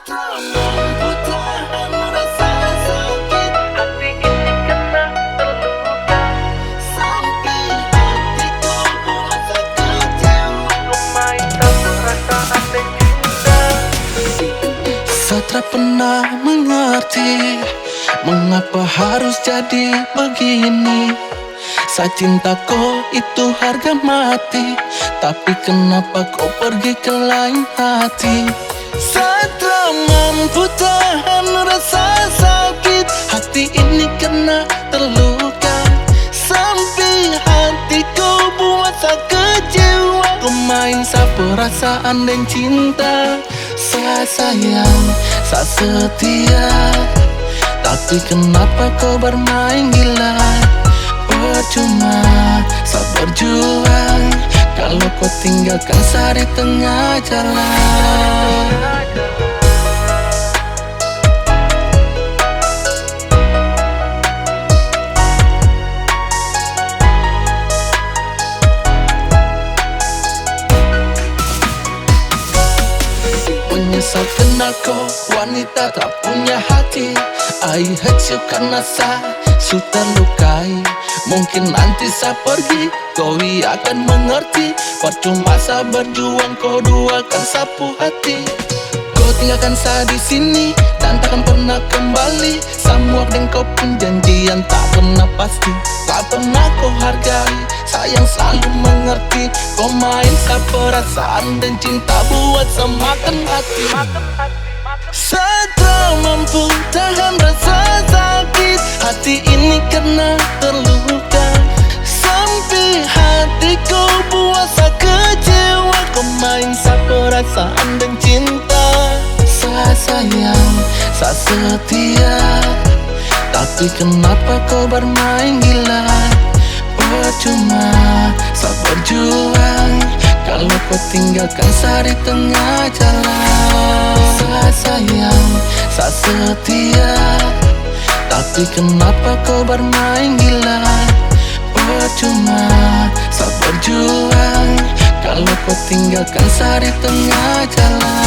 tak mampu tahan rasa sakit. Hati ini kena terluka, sampai hatiku merasa kecewa. Lumayan tak perasaan dan cinta. Saya tak pernah mengerti mengapa harus jadi begini. Saya cinta kau itu harga mati, tapi kenapa kau pergi ke lain hati? Saya tak mampu tahan rasa sakit. Hati ini kena terluka, sampai hatiku buat saya kecewa. Kau main saya perasaan dan cinta. Saya sayang, saya setia, tapi kenapa kau bermain gila? Percuma saya berjuang kalau kau tinggalkan saya di tengah jalan. Menyesal kena kau wanita tak punya hati. I hate you karena saya sudah terlukai. Mungkin nanti saya pergi, kau akan mengerti. Percuma saya berjuang, kau duakan sapu hati. Kau tinggalkan saya di sini dan takkan pernah kembali. Semua dan kau pun janjian tak pernah pasti. Tak pernah kau hargai, sayang selalu mengerti. Kau main saya perasaan dan cinta buat saya makan hati. Saya tak mampu tahan rasa sakit. Hati ini kena terluka, sampai hatiku buat saya kecewa. Kau main saya perasaan dan cinta. Saya sayang, saya setia, tapi kenapa kau bermain gila? Percuma saya berjuang kalau kau tinggalkan saya di tengah jalan. Saya sayang, saya setia, tapi kenapa kau bermain gila? Percuma saya berjuang kalau kau tinggalkan saya di tengah jalan.